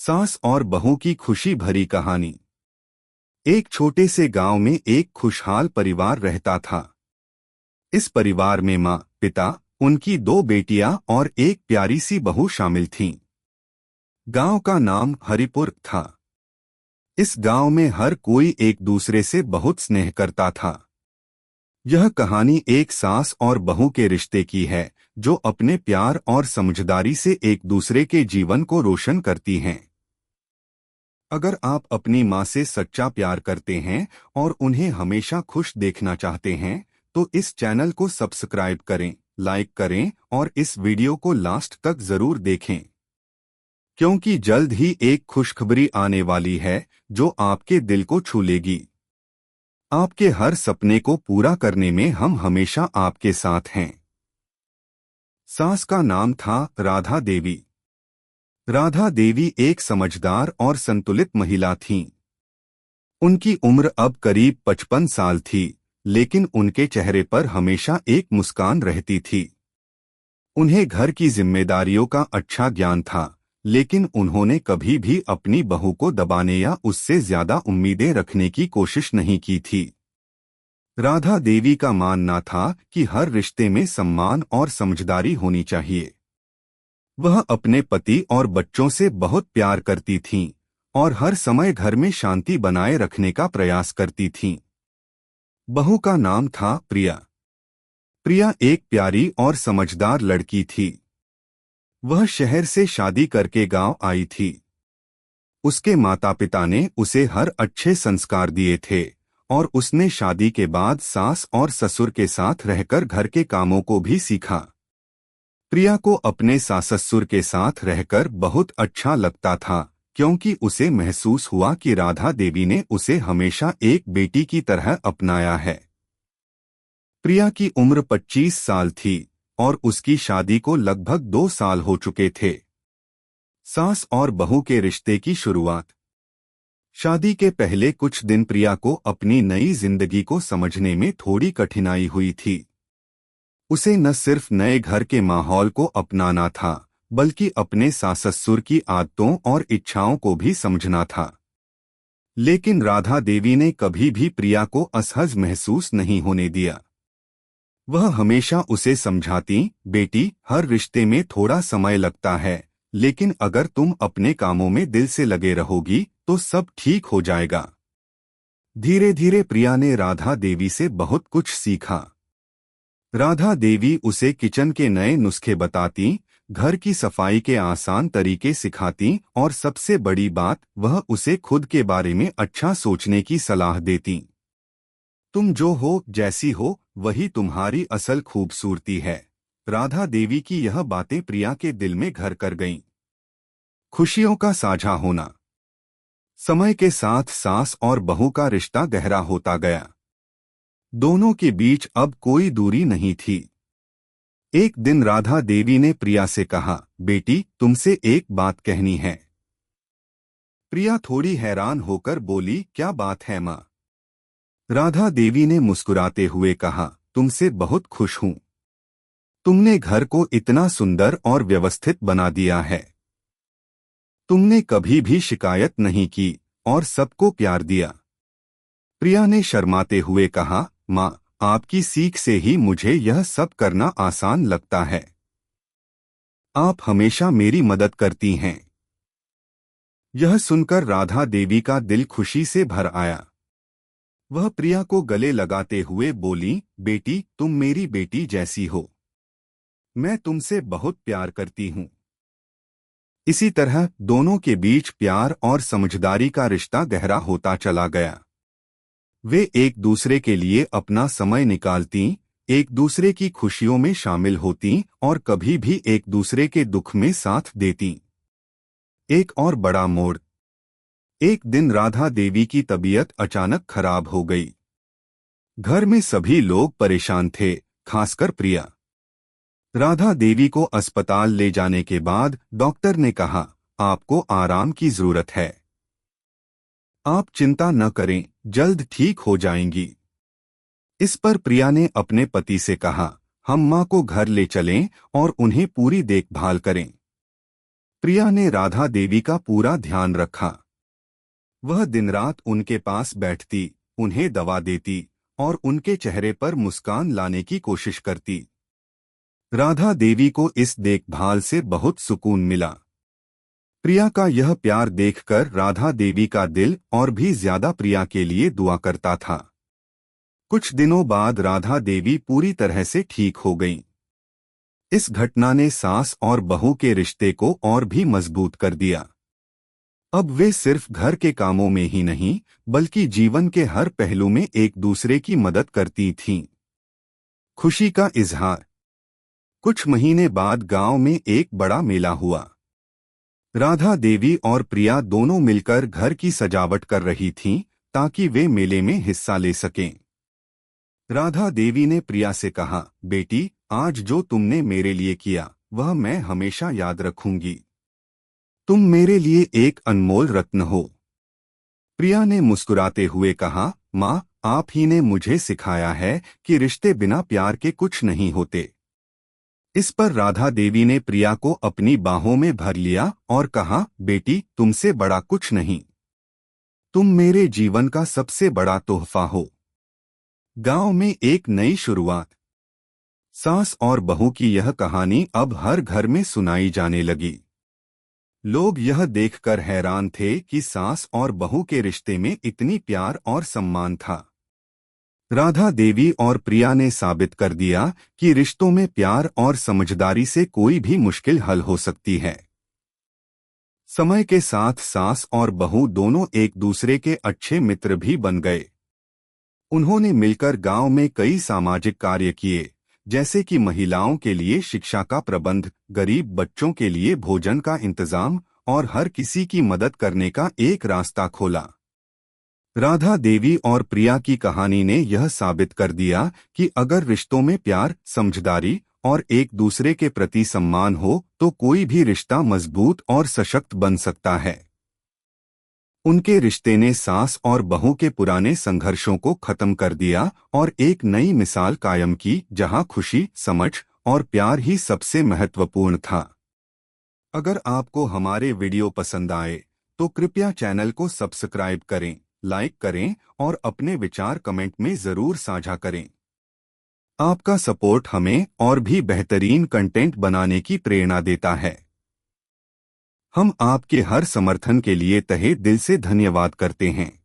सास और बहू की खुशी भरी कहानी। एक छोटे से गांव में एक खुशहाल परिवार रहता था। इस परिवार में माँ, पिता, उनकी दो बेटियां और एक प्यारी सी बहू शामिल थीं। गांव का नाम हरिपुर था। इस गांव में हर कोई एक दूसरे से बहुत स्नेह करता था। यह कहानी एक सास और बहू के रिश्ते की है, जो अपने प्यार और समझदारी से एक दूसरे के जीवन को रोशन करती हैं। अगर आप अपनी माँ से सच्चा प्यार करते हैं और उन्हें हमेशा खुश देखना चाहते हैं, तो इस चैनल को सब्सक्राइब करें, लाइक करें और इस वीडियो को लास्ट तक जरूर देखें, क्योंकि जल्द ही एक खुशखबरी आने वाली है जो आपके दिल को छू लेगी। आपके हर सपने को पूरा करने में हम हमेशा आपके साथ हैं। सास का नाम था राधा देवी। राधा देवी एक समझदार और संतुलित महिला थीं। उनकी उम्र अब करीब 55 साल थी, लेकिन उनके चेहरे पर हमेशा एक मुस्कान रहती थी। उन्हें घर की जिम्मेदारियों का अच्छा ज्ञान था, लेकिन उन्होंने कभी भी अपनी बहू को दबाने या उससे ज्यादा उम्मीदें रखने की कोशिश नहीं की थी। राधा देवी का मानना था कि हर रिश्ते में सम्मान और समझदारी होनी चाहिए। वह अपने पति और बच्चों से बहुत प्यार करती थीं और हर समय घर में शांति बनाए रखने का प्रयास करती थीं। बहू का नाम था प्रिया। प्रिया एक प्यारी और समझदार लड़की थी। वह शहर से शादी करके गांव आई थी। उसके माता पिता ने उसे हर अच्छे संस्कार दिए थे और उसने शादी के बाद सास और ससुर के साथ रहकर घर के कामों को भी सीखा। प्रिया को अपने सास ससुर के साथ रहकर बहुत अच्छा लगता था, क्योंकि उसे महसूस हुआ कि राधा देवी ने उसे हमेशा एक बेटी की तरह अपनाया है। प्रिया की उम्र 25 साल थी और उसकी शादी को लगभग 2 साल हो चुके थे। सास और बहू के रिश्ते की शुरुआत। शादी के पहले कुछ दिन प्रिया को अपनी नई जिंदगी को समझने में थोड़ी कठिनाई हुई थी। उसे न सिर्फ नए घर के माहौल को अपनाना था, बल्कि अपने सास ससुर की आदतों और इच्छाओं को भी समझना था। लेकिन राधा देवी ने कभी भी प्रिया को असहज महसूस नहीं होने दिया। वह हमेशा उसे समझाती, बेटी, हर रिश्ते में थोड़ा समय लगता है, लेकिन अगर तुम अपने कामों में दिल से लगे रहोगी तो सब ठीक हो जाएगा। धीरे धीरे प्रिया ने राधा देवी से बहुत कुछ सीखा। राधा देवी उसे किचन के नए नुस्खे बताती, घर की सफाई के आसान तरीके सिखाती और सबसे बड़ी बात, वह उसे खुद के बारे में अच्छा सोचने की सलाह देती। तुम जो हो, जैसी हो, वही तुम्हारी असल खूबसूरती है। राधा देवी की यह बातें प्रिया के दिल में घर कर गईं। खुशियों का साझा होना। समय के साथ सास और बहू का रिश्ता गहरा होता गया। दोनों के बीच अब कोई दूरी नहीं थी। एक दिन राधा देवी ने प्रिया से कहा, बेटी, तुमसे एक बात कहनी है। प्रिया थोड़ी हैरान होकर बोली, क्या बात है माँ? राधा देवी ने मुस्कुराते हुए कहा, तुमसे बहुत खुश हूँ। तुमने घर को इतना सुंदर और व्यवस्थित बना दिया है। तुमने कभी भी शिकायत नहीं की और सबको प्यार दिया। प्रिया ने शर्माते हुए कहा, माँ, आपकी सीख से ही मुझे यह सब करना आसान लगता है। आप हमेशा मेरी मदद करती हैं। यह सुनकर राधा देवी का दिल खुशी से भर आया। वह प्रिया को गले लगाते हुए बोली, बेटी, तुम मेरी बेटी जैसी हो। मैं तुमसे बहुत प्यार करती हूँ। इसी तरह दोनों के बीच प्यार और समझदारी का रिश्ता गहरा होता चला गया। वे एक दूसरे के लिए अपना समय निकालती, एक दूसरे की खुशियों में शामिल होती और कभी भी एक दूसरे के दुख में साथ देती। एक और बड़ा मोड़। एक दिन राधा देवी की तबीयत अचानक खराब हो गई। घर में सभी लोग परेशान थे, खासकर प्रिया। राधा देवी को अस्पताल ले जाने के बाद डॉक्टर ने कहा, आपको आराम की जरूरत है। आप चिंता न करें, जल्द ठीक हो जाएंगी। इस पर प्रिया ने अपने पति से कहा, हम माँ को घर ले चलें और उन्हें पूरी देखभाल करें। प्रिया ने राधा देवी का पूरा ध्यान रखा। वह दिन रात उनके पास बैठती, उन्हें दवा देती और उनके चेहरे पर मुस्कान लाने की कोशिश करती। राधा देवी को इस देखभाल से बहुत सुकून मिला। प्रिया का यह प्यार देखकर राधा देवी का दिल और भी ज्यादा प्रिया के लिए दुआ करता था। कुछ दिनों बाद राधा देवी पूरी तरह से ठीक हो गईं। इस घटना ने सास और बहू के रिश्ते को और भी मजबूत कर दिया। अब वे सिर्फ घर के कामों में ही नहीं, बल्कि जीवन के हर पहलू में एक दूसरे की मदद करती थीं। खुशी का इजहार। कुछ महीने बाद गांव में एक बड़ा मेला हुआ। राधा देवी और प्रिया दोनों मिलकर घर की सजावट कर रही थीं, ताकि वे मेले में हिस्सा ले सकें। राधा देवी ने प्रिया से कहा, बेटी, आज जो तुमने मेरे लिए किया वह मैं हमेशा याद रखूंगी। तुम मेरे लिए एक अनमोल रत्न हो। प्रिया ने मुस्कुराते हुए कहा, माँ, आप ही ने मुझे सिखाया है कि रिश्ते बिना प्यार के कुछ नहीं होते। इस पर राधा देवी ने प्रिया को अपनी बाहों में भर लिया और कहा, बेटी, तुमसे बड़ा कुछ नहीं। तुम मेरे जीवन का सबसे बड़ा तोहफा हो। गांव में एक नई शुरुआत। सास और बहू की यह कहानी अब हर घर में सुनाई जाने लगी। लोग यह देखकर हैरान थे कि सास और बहू के रिश्ते में इतनी प्यार और सम्मान था। राधा देवी और प्रिया ने साबित कर दिया कि रिश्तों में प्यार और समझदारी से कोई भी मुश्किल हल हो सकती है। समय के साथ सास और बहू दोनों एक दूसरे के अच्छे मित्र भी बन गए। उन्होंने मिलकर गांव में कई सामाजिक कार्य किए, जैसे कि महिलाओं के लिए शिक्षा का प्रबंध, गरीब बच्चों के लिए भोजन का इंतजाम और हर किसी की मदद करने का एक रास्ता खोला। राधा देवी और प्रिया की कहानी ने यह साबित कर दिया कि अगर रिश्तों में प्यार, समझदारी और एक दूसरे के प्रति सम्मान हो तो कोई भी रिश्ता मजबूत और सशक्त बन सकता है। उनके रिश्ते ने सास और बहू के पुराने संघर्षों को खत्म कर दिया और एक नई मिसाल कायम की, जहां खुशी, समझ और प्यार ही सबसे महत्वपूर्ण था। अगर आपको हमारे वीडियो पसंद आए तो कृपया चैनल को सब्सक्राइब करें, लाइक करें और अपने विचार कमेंट में जरूर साझा करें। आपका सपोर्ट हमें और भी बेहतरीन कंटेंट बनाने की प्रेरणा देता है। हम आपके हर समर्थन के लिए तहे दिल से धन्यवाद करते हैं।